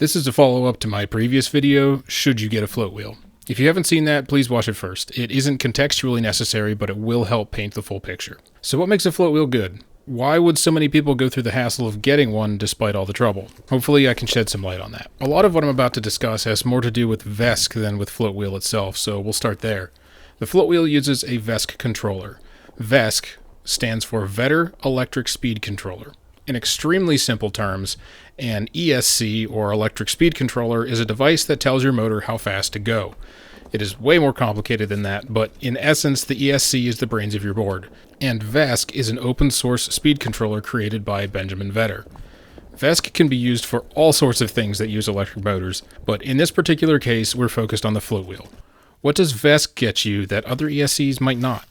This is a follow-up to my previous video, Should You Get a Float Wheel? If you haven't seen that, please watch it first. It isn't contextually necessary, but it will help paint the full picture. So what makes a float wheel good? Why would so many people go through the hassle of getting one despite all the trouble? Hopefully I can shed some light on that. A lot of what I'm about to discuss has more to do with Vesc than with float wheel itself, so we'll start there. The float wheel uses a Vesc controller. Vesc stands for Vetter Electric Speed Controller. In extremely simple terms, an ESC, or electric speed controller, is a device that tells your motor how fast to go. It is way more complicated than that, but in essence, the ESC is the brains of your board, and Vesc is an open-source speed controller created by Benjamin Vetter. Vesc can be used for all sorts of things that use electric motors, but in this particular case, we're focused on the float wheel. What does Vesc get you that other ESCs might not?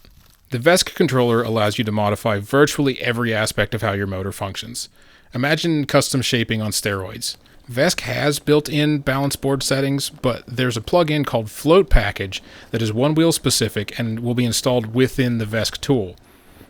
The Vesc controller allows you to modify virtually every aspect of how your motor functions. Imagine custom shaping on steroids. Vesc has built-in balance board settings, but there's a plugin called Float Package that is one-wheel specific and will be installed within the Vesc tool.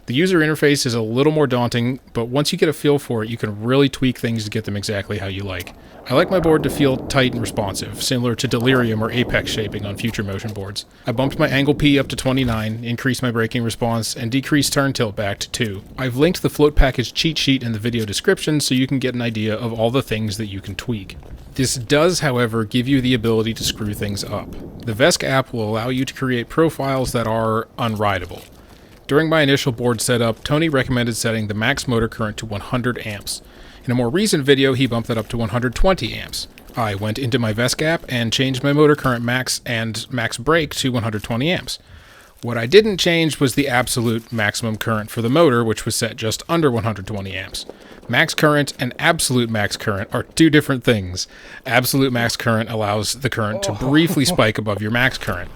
The user interface is a little more daunting, but once you get a feel for it, you can really tweak things to get them exactly how you like. I like my board to feel tight and responsive, similar to Delirium or Apex shaping on future motion boards. I bumped my angle P up to 29, increased my braking response, and decreased turn tilt back to 2. I've linked the Float Package cheat sheet in the video description so you can get an idea of all the things that you can tweak. This does, however, give you the ability to screw things up. The Vesc app will allow you to create profiles that are unrideable. During my initial board setup, Tony recommended setting the max motor current to 100 amps. In a more recent video, he bumped that up to 120 amps. I went into my Vesc app and changed my motor current max and max brake to 120 amps. What I didn't change was the absolute maximum current for the motor, which was set just under 120 amps. Max current and absolute max current are two different things. Absolute max current allows the current to briefly spike above your max current.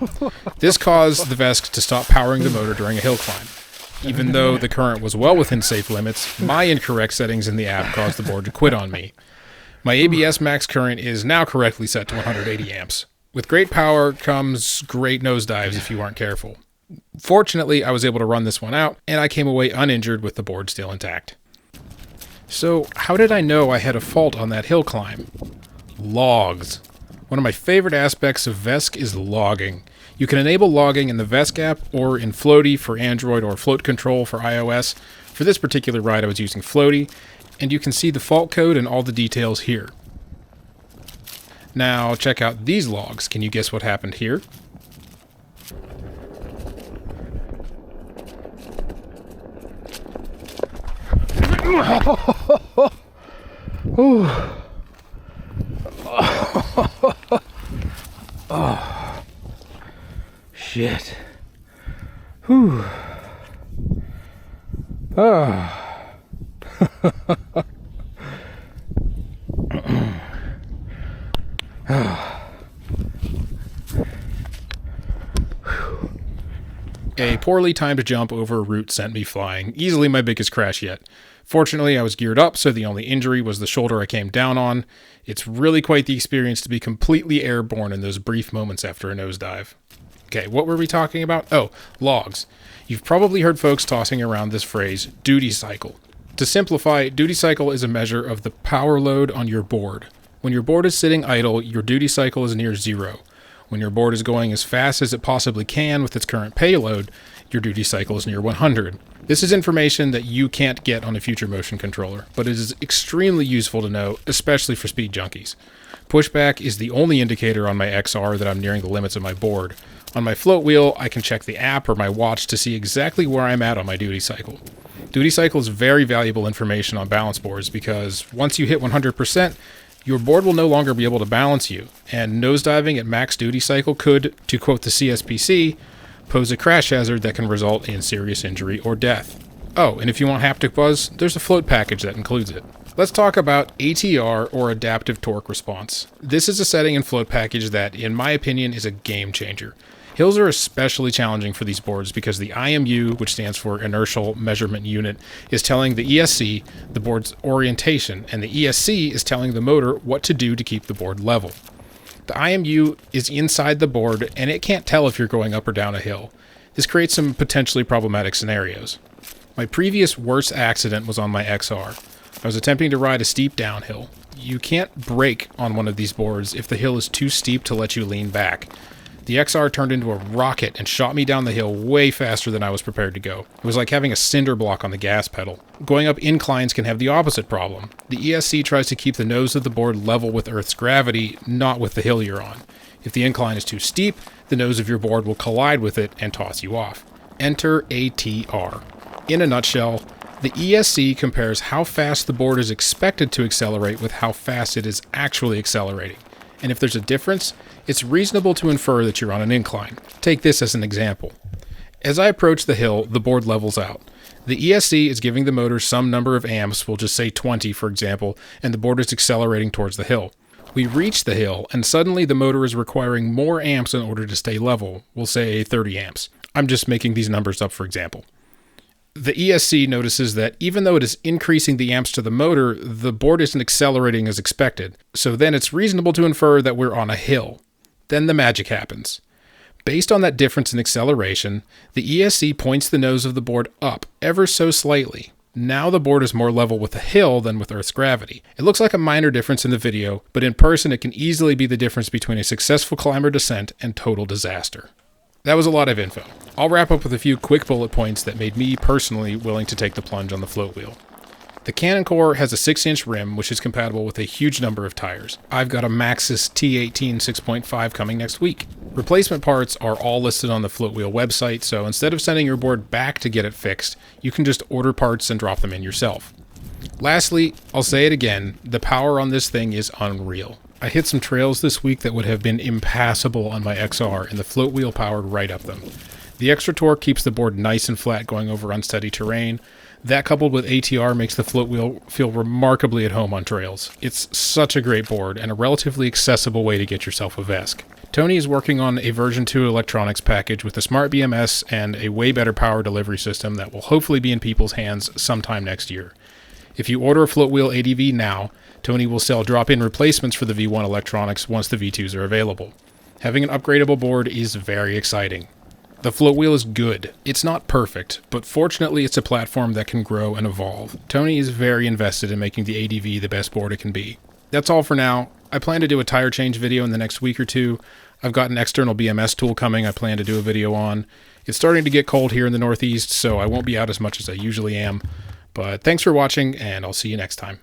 This caused the Vesc to stop powering the motor during a hill climb. Even though the current was well within safe limits, my incorrect settings in the app caused the board to quit on me. My ABS max current is now correctly set to 180 amps. With great power comes great nosedives if you aren't careful. Fortunately, I was able to run this one out, and I came away uninjured with the board still intact. So, how did I know I had a fault on that hill climb? Logs. One of my favorite aspects of Vesc is logging. You can enable logging in the Vesc app or in Floaty for Android or Float Control for iOS. For this particular ride, I was using Floaty, and you can see the fault code and all the details here. Now, check out these logs. Can you guess what happened here? Oh, shit. Whew. Oh. A poorly timed jump over a root sent me flying, easily my biggest crash yet. Fortunately, I was geared up, so the only injury was the shoulder I came down on. It's really quite the experience to be completely airborne in those brief moments after a nosedive. Okay, what were we talking about? Oh, logs. You've probably heard folks tossing around this phrase, duty cycle. To simplify, duty cycle is a measure of the power load on your board. When your board is sitting idle, your duty cycle is near 0. When your board is going as fast as it possibly can with its current payload, your duty cycle is near 100. This is information that you can't get on a future motion controller, but it is extremely useful to know, especially for speed junkies. Pushback is the only indicator on my XR that I'm nearing the limits of my board. On my float wheel, I can check the app or my watch to see exactly where I'm at on my duty cycle. Duty cycle is very valuable information on balance boards because once you hit 100%, your board will no longer be able to balance you, and nosediving at max duty cycle could, to quote the CSPC, pose a crash hazard that can result in serious injury or death. Oh, and if you want haptic buzz, there's a float package that includes it. Let's talk about ATR, or adaptive torque response. This is a setting in Float Package that, in my opinion, is a game changer. Hills are especially challenging for these boards because the IMU, which stands for Inertial Measurement Unit, is telling the ESC the board's orientation, and the ESC is telling the motor what to do to keep the board level. The IMU is inside the board, and it can't tell if you're going up or down a hill. This creates some potentially problematic scenarios. My previous worst accident was on my XR. I was attempting to ride a steep downhill. You can't brake on one of these boards if the hill is too steep to let you lean back. The XR turned into a rocket and shot me down the hill way faster than I was prepared to go. It was like having a cinder block on the gas pedal. Going up inclines can have the opposite problem. The ESC tries to keep the nose of the board level with Earth's gravity, not with the hill you're on. If the incline is too steep, the nose of your board will collide with it and toss you off. Enter ATR. In a nutshell, the ESC compares how fast the board is expected to accelerate with how fast it is actually accelerating. And if there's a difference, it's reasonable to infer that you're on an incline. Take this as an example. As I approach the hill, the board levels out. The ESC is giving the motor some number of amps, we'll just say 20 for example, and the board is accelerating towards the hill. We reach the hill, and suddenly the motor is requiring more amps in order to stay level, we'll say 30 amps. I'm just making these numbers up for example. The ESC notices that even though it is increasing the amps to the motor, the board isn't accelerating as expected. So then it's reasonable to infer that we're on a hill. Then the magic happens. Based on that difference in acceleration, the ESC points the nose of the board up ever so slightly. Now the board is more level with the hill than with Earth's gravity. It looks like a minor difference in the video, but in person it can easily be the difference between a successful climb or descent and total disaster. That was a lot of info. I'll wrap up with a few quick bullet points that made me personally willing to take the plunge on the float wheel. The Cannon Core has a 6-inch rim, which is compatible with a huge number of tires. I've got a Maxxis T18 6.5 coming next week. Replacement parts are all listed on the Floatwheel website, so instead of sending your board back to get it fixed, you can just order parts and drop them in yourself. Lastly, I'll say it again, the power on this thing is unreal. I hit some trails this week that would have been impassable on my XR, and the float wheel powered right up them. The extra torque keeps the board nice and flat going over unsteady terrain. That coupled with ATR makes the float wheel feel remarkably at home on trails. It's such a great board and a relatively accessible way to get yourself a Vesc. Tony is working on a version 2 electronics package with a smart BMS and a way better power delivery system that will hopefully be in people's hands sometime next year. If you order a Floatwheel Adv now, Tony will sell drop-in replacements for the V1 electronics once the V2s are available. Having an upgradable board is very exciting. The Floatwheel is good. It's not perfect, but fortunately it's a platform that can grow and evolve. Tony is very invested in making the Adv the best board it can be. That's all for now. I plan to do a tire change video in the next week or two. I've got an external BMS tool coming I plan to do a video on. It's starting to get cold here in the Northeast, so I won't be out as much as I usually am. But thanks for watching, and I'll see you next time.